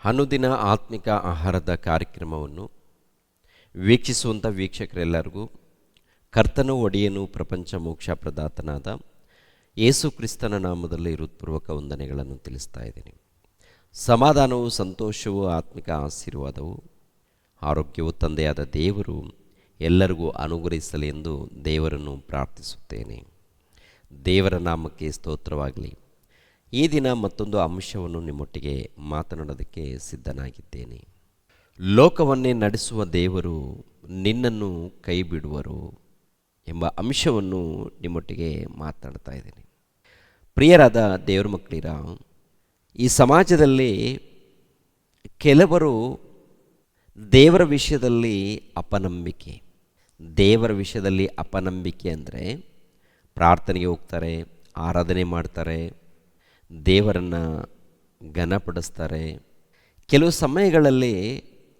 ಅನುದಿನ ಆತ್ಮಿಕ ಆಹಾರದ ಕಾರ್ಯಕ್ರಮವನ್ನು ವೀಕ್ಷಿಸುವಂಥ ವೀಕ್ಷಕರೆಲ್ಲರಿಗೂ ಕರ್ತನು ಒಡೆಯನು ಪ್ರಪಂಚ ಮೋಕ್ಷ ಪ್ರದಾತನಾದ ಯೇಸು ಕ್ರಿಸ್ತನ ನಾಮದಲ್ಲಿ ಹೃತ್ಪೂರ್ವಕ ವಂದನೆಗಳನ್ನು ತಿಳಿಸ್ತಾ ಇದ್ದೀನಿ. ಸಮಾಧಾನವು, ಸಂತೋಷವು, ಆತ್ಮಿಕ ಆಶೀರ್ವಾದವು, ಆರೋಗ್ಯವು ತಂದೆಯಾದ ದೇವರು ಎಲ್ಲರಿಗೂ ಅನುಗ್ರಹಿಸಲಿ ಎಂದು ದೇವರನ್ನು ಪ್ರಾರ್ಥಿಸುತ್ತೇನೆ. ದೇವರ ನಾಮಕ್ಕೆ ಸ್ತೋತ್ರವಾಗಲಿ. ಈ ದಿನ ಮತ್ತೊಂದು ಅಂಶವನ್ನು ನಿಮ್ಮೊಟ್ಟಿಗೆ ಮಾತನಾಡೋದಕ್ಕೆ ಸಿದ್ಧನಾಗಿದ್ದೇನೆ. ಲೋಕವನ್ನೇ ನಡೆಸುವ ದೇವರು ನಿನ್ನನ್ನು ಕೈ ಬಿಡುವರು ಎಂಬ ಅಂಶವನ್ನು ನಿಮ್ಮೊಟ್ಟಿಗೆ ಮಾತನಾಡ್ತಾ ಇದ್ದೀನಿ. ಪ್ರಿಯರಾದ ದೇವರ ಮಕ್ಕಳಿರ, ಈ ಸಮಾಜದಲ್ಲಿ ಕೆಲವರು ದೇವರ ವಿಷಯದಲ್ಲಿ ಅಪನಂಬಿಕೆ ಅಂದರೆ ಪ್ರಾರ್ಥನೆಗೆ ಹೋಗ್ತಾರೆ, ಆರಾಧನೆ ಮಾಡ್ತಾರೆ, ದೇವರನ್ನು ಘನಪಡಿಸ್ತಾರೆ. ಕೆಲವು ಸಮಯಗಳಲ್ಲಿ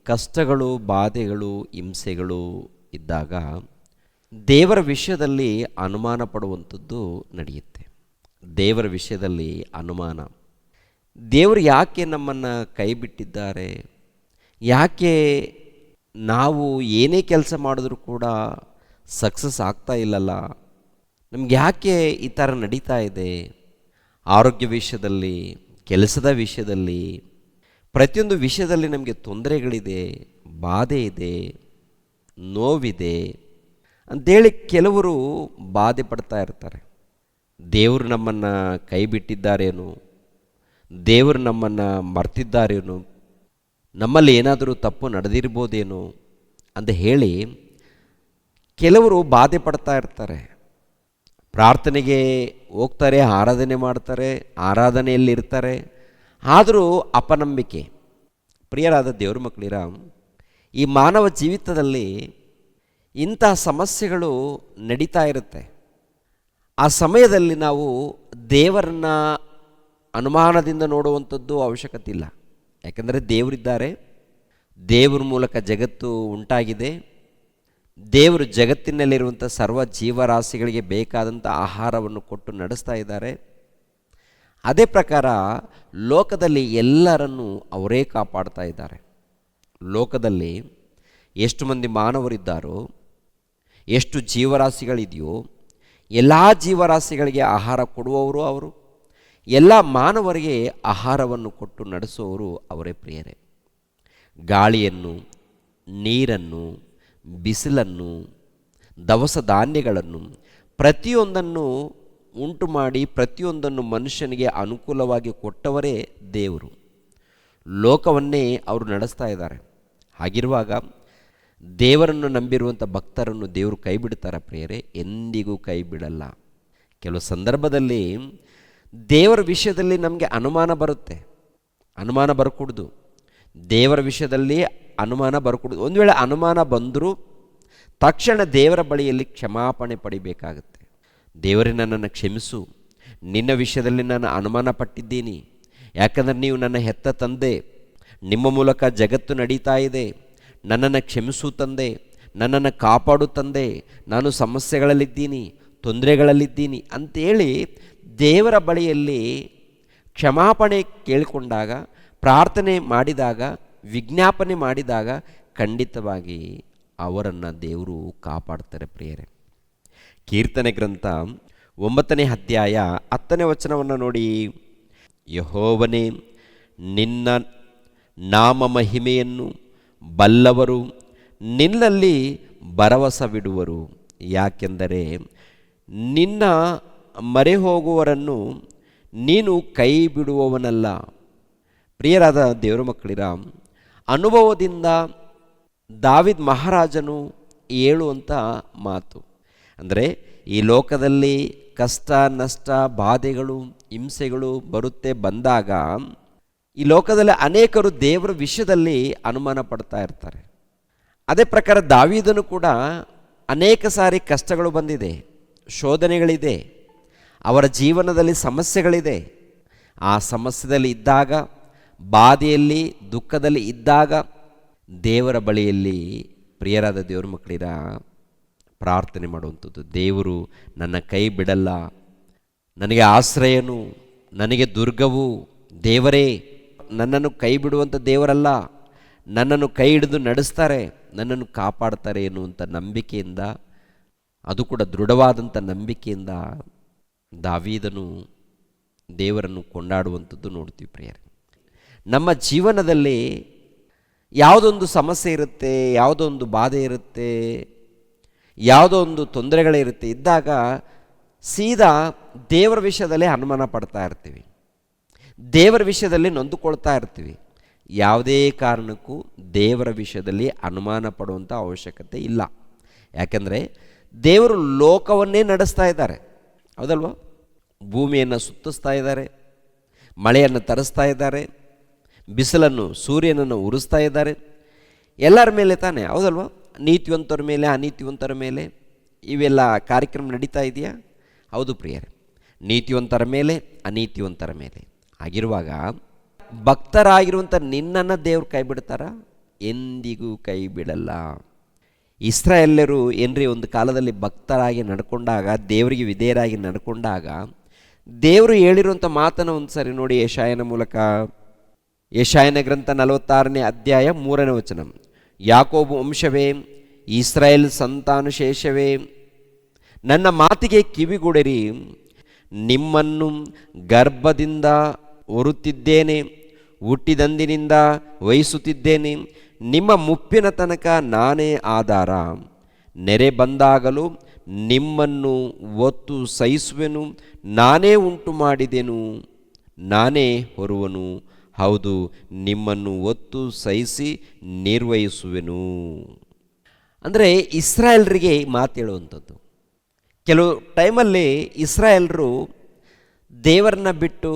ಕಷ್ಟಗಳು, ಬಾಧೆಗಳು, ಹಿಂಸೆಗಳು ಇದ್ದಾಗ ದೇವರ ವಿಷಯದಲ್ಲಿ ಅನುಮಾನ ಪಡುವಂಥದ್ದು ನಡೆಯುತ್ತೆ. ದೇವರ ವಿಷಯದಲ್ಲಿ ಅನುಮಾನ, ದೇವರು ಯಾಕೆ ನಮ್ಮನ್ನು ಕೈ ಬಿಟ್ಟಿದ್ದಾರೆ, ಯಾಕೆ ನಾವು ಏನೇ ಕೆಲಸ ಮಾಡಿದ್ರೂ ಕೂಡ ಸಕ್ಸಸ್ ಆಗ್ತಾ ಇಲ್ಲಲ್ಲ, ನಮ್ಗೆ ಯಾಕೆ ಈ ಥರ ನಡೀತಾ ಇದೆ, ಆರೋಗ್ಯ ವಿಷಯದಲ್ಲಿ, ಕೆಲಸದ ವಿಷಯದಲ್ಲಿ, ಪ್ರತಿಯೊಂದು ವಿಷಯದಲ್ಲಿ ನಮಗೆ ತೊಂದರೆಗಳಿದೆ, ಬಾಧೆ ಇದೆ, ನೋವಿದೆ ಅಂಥೇಳಿ ಕೆಲವರು ಬಾಧೆ ಪಡ್ತಾ ಇರ್ತಾರೆ. ದೇವರು ನಮ್ಮನ್ನು ಕೈ ಬಿಟ್ಟಿದ್ದಾರೇನೋ, ದೇವರು ನಮ್ಮನ್ನು ಮರ್ತಿದ್ದಾರೇನೋ, ನಮ್ಮಲ್ಲಿ ಏನಾದರೂ ತಪ್ಪು ನಡೆದಿರ್ಬೋದೇನೋ ಅಂತ ಹೇಳಿ ಕೆಲವರು ಬಾಧೆ ಪಡ್ತಾ ಇರ್ತಾರೆ. ಪ್ರಾರ್ಥನೆಗೆ ಹೋಗ್ತಾರೆ, ಆರಾಧನೆ ಮಾಡ್ತಾರೆ, ಆರಾಧನೆಯಲ್ಲಿರ್ತಾರೆ, ಆದರೂ ಅಪನಂಬಿಕೆ. ಪ್ರಿಯರಾದ ದೇವ್ರ ಮಕ್ಕಳಿರ, ಈ ಮಾನವ ಜೀವಿತದಲ್ಲಿ ಇಂತಹ ಸಮಸ್ಯೆಗಳು ನಡೀತಾ ಇರುತ್ತೆ. ಆ ಸಮಯದಲ್ಲಿ ನಾವು ದೇವರನ್ನು ಅನುಮಾನದಿಂದ ನೋಡುವಂಥದ್ದು ಅವಶ್ಯಕತೆ ಇಲ್ಲ. ಯಾಕೆಂದರೆ ದೇವರಿದ್ದಾರೆ, ದೇವರ ಮೂಲಕ ಜಗತ್ತು ಉಂಟಾಗಿದೆ, ದೇವರು ಜಗತ್ತಿನಲ್ಲಿರುವಂಥ ಸರ್ವ ಜೀವರಾಶಿಗಳಿಗೆ ಬೇಕಾದಂಥ ಆಹಾರವನ್ನು ಕೊಟ್ಟು ನಡೆಸ್ತಾ ಇದ್ದಾರೆ. ಅದೇ ಪ್ರಕಾರ ಲೋಕದಲ್ಲಿ ಎಲ್ಲರನ್ನೂ ಅವರೇ ಕಾಪಾಡ್ತಾ ಇದ್ದಾರೆ. ಲೋಕದಲ್ಲಿ ಎಷ್ಟು ಮಂದಿ ಮಾನವರಿದ್ದಾರೋ, ಎಷ್ಟು ಜೀವರಾಶಿಗಳಿದೆಯೋ, ಎಲ್ಲ ಜೀವರಾಶಿಗಳಿಗೆ ಆಹಾರ ಕೊಡುವವರು ಅವರು, ಎಲ್ಲ ಮಾನವರಿಗೆ ಆಹಾರವನ್ನು ಕೊಟ್ಟು ನಡೆಸುವವರು ಅವರೇ. ಪ್ರಿಯರೇ, ಗಾಳಿಯನ್ನು, ನೀರನ್ನು, ಬಿಸಿಲನ್ನು, ದವಸ ಧಾನ್ಯಗಳನ್ನು ಪ್ರತಿಯೊಂದನ್ನು ಉಂಟು ಮಾಡಿ ಪ್ರತಿಯೊಂದನ್ನು ಮನುಷ್ಯನಿಗೆ ಅನುಕೂಲವಾಗಿ ಕೊಟ್ಟವರೇ ದೇವರು. ಲೋಕವನ್ನೇ ಅವರು ನಡೆಸ್ತಾ ಇದ್ದಾರೆ. ಹಾಗಿರುವಾಗ ದೇವರನ್ನು ನಂಬಿರುವಂಥ ಭಕ್ತರನ್ನು ದೇವರು ಕೈ ಬಿಡ್ತಾರೆ. ಪ್ರಿಯರೇ, ಎಂದಿಗೂ ಕೈ ಬಿಡಲ್ಲ. ಕೆಲವು ಸಂದರ್ಭದಲ್ಲಿ ದೇವರ ವಿಷಯದಲ್ಲಿ ನಮಗೆ ಅನುಮಾನ ಬರುತ್ತೆ. ಅನುಮಾನ ಬರಕೂಡ್ದು. ದೇವರ ವಿಷಯದಲ್ಲಿ ಅನುಮಾನ ಬರಕೂಡ್ದು. ಒಂದು ವೇಳೆ ಅನುಮಾನ ಬಂದರೂ ತಕ್ಷಣ ದೇವರ ಬಳಿಯಲ್ಲಿ ಕ್ಷಮಾಪಣೆ ಪಡಿಬೇಕಾಗತ್ತೆ. ದೇವರೇ, ನನ್ನನ್ನು ಕ್ಷಮಿಸು, ನಿನ್ನ ವಿಷಯದಲ್ಲಿ ನಾನು ಅನುಮಾನ ಪಟ್ಟಿದ್ದೀನಿ. ಯಾಕಂದರೆ ನೀವು ನನ್ನ ಹೆತ್ತ ತಂದೆ, ನಿಮ್ಮ ಮೂಲಕ ಜಗತ್ತು ನಡೀತಾ ಇದೆ, ನನ್ನನ್ನು ಕ್ಷಮಿಸು ತಂದೆ, ನನ್ನನ್ನು ಕಾಪಾಡು ತಂದೆ, ನಾನು ಸಮಸ್ಯೆಗಳಲ್ಲಿದ್ದೀನಿ, ತೊಂದರೆಗಳಲ್ಲಿದ್ದೀನಿ ಅಂತೇಳಿ ದೇವರ ಬಳಿಯಲ್ಲಿ ಕ್ಷಮಾಪಣೆ ಕೇಳಿಕೊಂಡಾಗ, ಪ್ರಾರ್ಥನೆ ಮಾಡಿದಾಗ, ವಿಜ್ಞಾಪನೆ ಮಾಡಿದಾಗ ಖಂಡಿತವಾಗಿ ಅವರನ್ನು ದೇವರು ಕಾಪಾಡ್ತಾರೆ. ಪ್ರಿಯರೇ, ಕೀರ್ತನೆ ಗ್ರಂಥ 9ನೇ ಅಧ್ಯಾಯ 10ನೇ ವಚನವನ್ನು ನೋಡಿ. ಯೆಹೋವನೇ, ನಿನ್ನ ನಾಮ ಮಹಿಮೆಯನ್ನು ಬಲ್ಲವರು ನಿನ್ನಲ್ಲಿ ಭರವಸವಿಡುವರು. ಯಾಕೆಂದರೆ ನಿನ್ನ ಮರೆ ಹೋಗುವವರನ್ನು ನೀನು ಕೈ ಬಿಡುವವನಲ್ಲ. ಪ್ರಿಯರಾದ ದೇವರ ಮಕ್ಕಳಿರ, ಅನುಭವದಿಂದ ದಾವಿದ್ ಮಹಾರಾಜನು ಹೇಳುವಂಥ ಮಾತು ಅಂದರೆ, ಈ ಲೋಕದಲ್ಲಿ ಕಷ್ಟ, ನಷ್ಟ, ಬಾಧೆಗಳು, ಹಿಂಸೆಗಳು ಬಂದಾಗ ಈ ಲೋಕದಲ್ಲಿ ಅನೇಕರು ದೇವರ ವಿಷಯದಲ್ಲಿ ಅನುಮಾನ ಪಡ್ತಾ ಇರ್ತಾರೆ. ಅದೇ ಪ್ರಕಾರ ದಾವೀದನು ಕೂಡ ಅನೇಕ ಸಾರಿ ಕಷ್ಟಗಳು ಬಂದಿದೆ, ಶೋಧನೆಗಳಿದೆ, ಅವರ ಜೀವನದಲ್ಲಿ ಸಮಸ್ಯೆಗಳಿದೆ. ಆ ಸಮಸ್ಯೆಯಲ್ಲಿ ಇದ್ದಾಗ, ಬಾಧೆಯಲ್ಲಿ, ದುಃಖದಲ್ಲಿ ಇದ್ದಾಗ ದೇವರ ಬಳಿಯಲ್ಲಿ ಪ್ರಿಯರಾದ ದೇವರ ಮಕ್ಕಳಿರ ಪ್ರಾರ್ಥನೆ ಮಾಡುವಂಥದ್ದು. ದೇವರು ನನ್ನ ಕೈ ಬಿಡಲ್ಲ, ನನಗೆ ಆಶ್ರಯನು, ನನಗೆ ದುರ್ಗವು ದೇವರೇ, ನನ್ನನ್ನು ಕೈ ಬಿಡುವಂಥ ದೇವರಲ್ಲ, ನನ್ನನ್ನು ಕೈ ಹಿಡಿದು ನಡೆಸ್ತಾರೆ, ನನ್ನನ್ನು ಕಾಪಾಡ್ತಾರೆ ಎನ್ನುವಂಥ ನಂಬಿಕೆಯಿಂದ, ಅದು ಕೂಡ ದೃಢವಾದಂಥ ನಂಬಿಕೆಯಿಂದ ದಾವೀದನು ದೇವರನ್ನು ಕೊಂಡಾಡುವಂಥದ್ದು ನೋಡ್ತೀವಿ ಪ್ರಿಯರೇ. ನಮ್ಮ ಜೀವನದಲ್ಲಿ ಯಾವುದೊಂದು ಸಮಸ್ಯೆ ಇರುತ್ತೆ, ಯಾವುದೋ ಒಂದು ಬಾಧೆ ಇರುತ್ತೆ, ಯಾವುದೋ ಒಂದು ತೊಂದರೆಗಳಿರುತ್ತೆ, ಇದ್ದಾಗ ಸೀದಾ ದೇವರ ವಿಷಯದಲ್ಲೇ ಅನುಮಾನ ಪಡ್ತಾ ಇರ್ತೀವಿ, ದೇವರ ವಿಷಯದಲ್ಲಿ ನೊಂದುಕೊಳ್ತಾ ಇರ್ತೀವಿ. ಯಾವುದೇ ಕಾರಣಕ್ಕೂ ದೇವರ ವಿಷಯದಲ್ಲಿ ಅನುಮಾನ ಪಡುವಂಥ ಅವಶ್ಯಕತೆ ಇಲ್ಲ. ಯಾಕೆಂದರೆ ದೇವರು ಲೋಕವನ್ನೇ ನಡೆಸ್ತಾ ಇದ್ದಾರೆ, ಹೌದಲ್ವ? ಭೂಮಿಯನ್ನು ಸುತ್ತಿಸ್ತಾ ಇದ್ದಾರೆ, ಮಳೆಯನ್ನು ತರಿಸ್ತಾ ಇದ್ದಾರೆ, ಬಿಸಿಲನ್ನು ಸೂರ್ಯನನ್ನು ಉರಿಸ್ತಾ ಇದ್ದಾರೆ. ಎಲ್ಲರ ಮೇಲೆ ತಾನೇ, ಹೌದಲ್ವ? ನೀತಿವಂತರ ಮೇಲೆ ಅನೀತಿವಂತರ ಮೇಲೆ ಇವೆಲ್ಲ ಕಾರ್ಯಕ್ರಮ ನಡೀತಾ ಇದೆಯಾ? ಹೌದು ಪ್ರಿಯರೇ, ನೀತಿವಂತರ ಮೇಲೆ ಅನೀತಿವಂತರ ಮೇಲೆ. ಆಗಿರುವಾಗ ಭಕ್ತರಾಗಿರುವಂಥ ನಿನ್ನನ್ನು ದೇವ್ರು ಕೈ ಬಿಡ್ತಾರ? ಎಂದಿಗೂ ಕೈ ಬಿಡಲ್ಲ. ಇಸ್ರಾಯೇಲ್ಯರು ಏನ್ರಿ ಒಂದು ಕಾಲದಲ್ಲಿ ಭಕ್ತರಾಗಿ ನಡ್ಕೊಂಡಾಗ, ದೇವರಿಗೆ ವಿಧೇಯರಾಗಿ ನಡ್ಕೊಂಡಾಗ, ದೇವರು ಹೇಳಿರುವಂಥ ಮಾತನ್ನು ಒಂದು ಸರಿ ನೋಡಿ. ಯೆಶಾಯನ ಮೂಲಕ, ಯೆಶಾಯನ ಗ್ರಂಥ 46ನೇ ಅಧ್ಯಾಯ 3ನೇ ವಚನ. ಯಾಕೋಬು ವಂಶವೇ, ಇಸ್ರಾಯೇಲ್ ಸಂತಾನಶೇಷವೇ, ನನ್ನ ಮಾತಿಗೆ ಕಿವಿಗೊಡಿರಿ. ನಿಮ್ಮನ್ನು ಗರ್ಭದಿಂದ ಹೊರುತ್ತಿದ್ದೇನೆ, ಹುಟ್ಟಿದಂದಿನಿಂದ ವಹಿಸುತ್ತಿದ್ದೇನೆ. ನಿಮ್ಮ ಮುಪ್ಪಿನ ತನಕ ನಾನೇ ಆಧಾರ. ನೆರೆ ಬಂದಾಗಲೂ ನಿಮ್ಮನ್ನು ಒತ್ತು ಸಹಿಸುವೆನು. ನಾನೇ ಉಂಟು ಮಾಡಿದೆನು, ನಾನೇ ಹೊರುವನು. ಹೌದು, ನಿಮ್ಮನ್ನು ಒತ್ತು ಸಹಿಸಿ ನಿರ್ವಹಿಸುವೆನು. ಅಂದರೆ ಇಸ್ರಾಯೇಲ್ರಿಗೆ ಮಾತು ಹೇಳುವಂಥದ್ದು. ಕೆಲವು ಟೈಮಲ್ಲಿ ಇಸ್ರಾಯೇಲ್ರು ದೇವರನ್ನ ಬಿಟ್ಟು,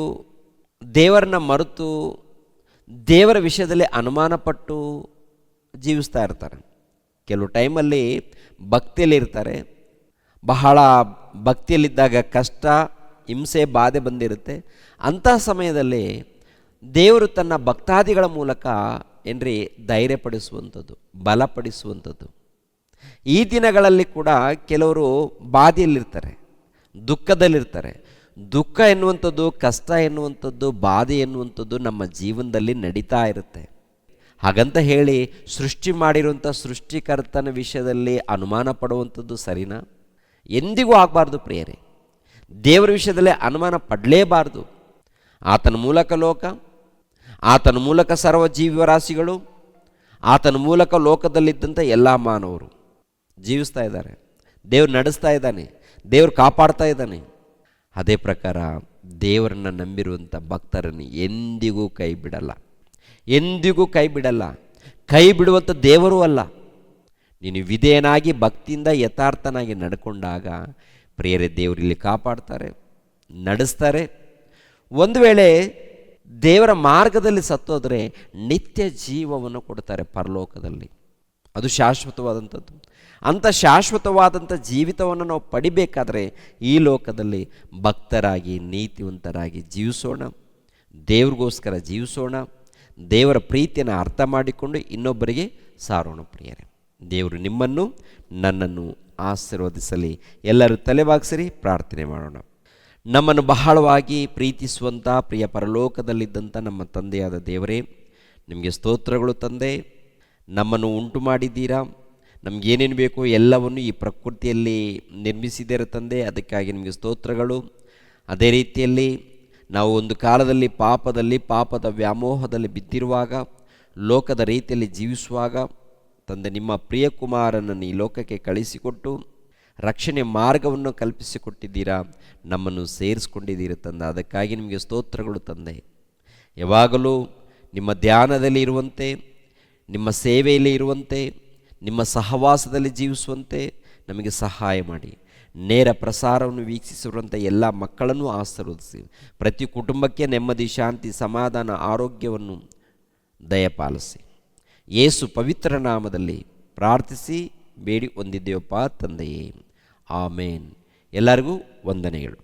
ದೇವರನ್ನ ಮರೆತು, ದೇವರ ವಿಷಯದಲ್ಲಿ ಅನುಮಾನಪಟ್ಟು ಜೀವಿಸ್ತಾ ಇರ್ತಾರೆ. ಕೆಲವು ಟೈಮಲ್ಲಿ ಭಕ್ತಿಯಲ್ಲಿರ್ತಾರೆ, ಬಹಳ ಭಕ್ತಿಯಲ್ಲಿದ್ದಾಗ ಕಷ್ಟ, ಹಿಂಸೆ, ಬಾಧೆ ಬಂದಿರುತ್ತೆ. ಅಂಥ ಸಮಯದಲ್ಲಿ ದೇವರು ತನ್ನ ಭಕ್ತಾದಿಗಳ ಮೂಲಕ ಏನ್ರಿ ಧೈರ್ಯಪಡಿಸುವಂಥದ್ದು, ಬಲಪಡಿಸುವಂಥದ್ದು. ಈ ದಿನಗಳಲ್ಲಿ ಕೂಡ ಕೆಲವರು ಬಾಧೆಯಲ್ಲಿರ್ತಾರೆ, ದುಃಖದಲ್ಲಿರ್ತಾರೆ. ದುಃಖ ಎನ್ನುವಂಥದ್ದು, ಕಷ್ಟ ಎನ್ನುವಂಥದ್ದು, ಬಾಧೆ ಎನ್ನುವಂಥದ್ದು ನಮ್ಮ ಜೀವನದಲ್ಲಿ ನಡೀತಾ ಇರುತ್ತೆ. ಹಾಗಂತ ಹೇಳಿ ಸೃಷ್ಟಿ ಮಾಡಿರುವಂಥ ಸೃಷ್ಟಿಕರ್ತನ ವಿಷಯದಲ್ಲಿ ಅನುಮಾನ ಪಡುವಂಥದ್ದು ಸರಿನಾ? ಎಂದಿಗೂ ಆಗಬಾರ್ದು ಪ್ರಿಯರೇ. ದೇವರ ವಿಷಯದಲ್ಲಿ ಅನುಮಾನ ಪಡಲೇಬಾರ್ದು. ಆತನ ಮೂಲಕ ಲೋಕ, ಆತನ ಮೂಲಕ ಸರ್ವ ಜೀವರಾಶಿಗಳು, ಆತನ ಮೂಲಕ ಲೋಕದಲ್ಲಿದ್ದಂಥ ಎಲ್ಲ ಮಾನವರು ಜೀವಿಸ್ತಾ ಇದ್ದಾರೆ. ದೇವ್ರು ನಡೆಸ್ತಾ ಇದ್ದಾನೆ, ದೇವ್ರು ಕಾಪಾಡ್ತಾ ಇದ್ದಾನೆ. ಅದೇ ಪ್ರಕಾರ ದೇವರನ್ನು ನಂಬಿರುವಂಥ ಭಕ್ತರನ್ನು ಎಂದಿಗೂ ಕೈ ಬಿಡಲ್ಲ, ಎಂದಿಗೂ ಕೈ ಬಿಡಲ್ಲ. ಕೈ ಬಿಡುವಂಥ ದೇವರೂ ಅಲ್ಲ. ನೀನು ವಿಧೇಯನಾಗಿ ಭಕ್ತಿಯಿಂದ ಯಥಾರ್ಥನಾಗಿ ನಡ್ಕೊಂಡಾಗ ಪ್ರಿಯರೇ, ದೇವರಲ್ಲಿ ಕಾಪಾಡ್ತಾರೆ, ನಡೆಸ್ತಾರೆ. ಒಂದು ವೇಳೆ ದೇವರ ಮಾರ್ಗದಲ್ಲಿ ಸತ್ತೋದ್ರೆ ನಿತ್ಯ ಜೀವವನ್ನು ಕೊಡ್ತಾರೆ ಪರಲೋಕದಲ್ಲಿ. ಅದು ಶಾಶ್ವತವಾದಂಥದ್ದು. ಅಂಥ ಶಾಶ್ವತವಾದಂಥ ಜೀವಿತವನ್ನು ನಾವು ಪಡಿಬೇಕಾದ್ರೆ ಈ ಲೋಕದಲ್ಲಿ ಭಕ್ತರಾಗಿ, ನೀತಿವಂತರಾಗಿ ಜೀವಿಸೋಣ, ದೇವ್ರಿಗೋಸ್ಕರ ಜೀವಿಸೋಣ, ದೇವರ ಪ್ರೀತಿಯನ್ನು ಅರ್ಥ ಮಾಡಿಕೊಂಡು ಇನ್ನೊಬ್ಬರಿಗೆ ಸಾರೋಣ ಪ್ರಿಯರೇ. ದೇವರು ನಿಮ್ಮನ್ನು ನನ್ನನ್ನು ಆಶೀರ್ವದಿಸಲಿ. ಎಲ್ಲರೂ ತಲೆಬಾಗಿಸಿರಿ, ಪ್ರಾರ್ಥನೆ ಮಾಡೋಣ. ನಮ್ಮನ್ನು ಬಹಳವಾಗಿ ಪ್ರೀತಿಸುವಂಥ ಪ್ರಿಯ ಪರಲೋಕದಲ್ಲಿದ್ದಂಥ ನಮ್ಮ ತಂದೆಯಾದ ದೇವರೇ, ನಿಮಗೆ ಸ್ತೋತ್ರಗಳು ತಂದೆ. ನಮ್ಮನ್ನು ಉಂಟು ಮಾಡಿದ್ದೀರಾ, ನಮಗೇನೇನು ಬೇಕೋ ಎಲ್ಲವನ್ನು ಈ ಪ್ರಕೃತಿಯಲ್ಲಿ ನಿರ್ಮಿಸಿದ್ದೀರ ತಂದೆ, ಅದಕ್ಕಾಗಿ ನಿಮಗೆ ಸ್ತೋತ್ರಗಳು. ಅದೇ ರೀತಿಯಲ್ಲಿ ನಾವು ಒಂದು ಕಾಲದಲ್ಲಿ ಪಾಪದ ವ್ಯಾಮೋಹದಲ್ಲಿ ಬಿದ್ದಿರುವಾಗ, ಲೋಕದ ರೀತಿಯಲ್ಲಿ ಜೀವಿಸುವಾಗ ತಂದೆ, ನಿಮ್ಮ ಪ್ರಿಯ ಕುಮಾರನನ್ನು ಈ ಲೋಕಕ್ಕೆ ಕಳಿಸಿಕೊಟ್ಟು ರಕ್ಷಣೆ ಮಾರ್ಗವನ್ನು ಕಲ್ಪಿಸಿಕೊಟ್ಟಿದ್ದೀರಾ, ನಮ್ಮನ್ನು ಸೇರಿಸ್ಕೊಂಡಿದ್ದೀರ ತಂದೆ. ಅದಕ್ಕಾಗಿ ನಿಮಗೆ ಸ್ತೋತ್ರಗಳು ತಂದೆ. ಯಾವಾಗಲೂ ನಿಮ್ಮ ಧ್ಯಾನದಲ್ಲಿ ಇರುವಂತೆ, ನಿಮ್ಮ ಸೇವೆಯಲ್ಲಿ ಇರುವಂತೆ, ನಿಮ್ಮ ಸಹವಾಸದಲ್ಲಿ ಜೀವಿಸುವಂತೆ ನಮಗೆ ಸಹಾಯ ಮಾಡಿ. ನೇರ ಪ್ರಸಾರವನ್ನು ವೀಕ್ಷಿಸಿರುವಂಥ ಎಲ್ಲ ಮಕ್ಕಳನ್ನು ಆಶೀರ್ವದಿಸಿ. ಪ್ರತಿ ಕುಟುಂಬಕ್ಕೆ ನೆಮ್ಮದಿ, ಶಾಂತಿ, ಸಮಾಧಾನ, ಆರೋಗ್ಯವನ್ನು ದಯಪಾಲಿಸಿ. ಯೇಸು ಪವಿತ್ರ ನಾಮದಲ್ಲಿ ಪ್ರಾರ್ಥಿಸಿ ಬೇಡಿ ಹೊಂದಿದ್ದೇವಪ್ಪ ತಂದೆಯೇ, ಆಮೇನ್. ಎಲ್ಲರಿಗೂ ವಂದನೆಗಳು.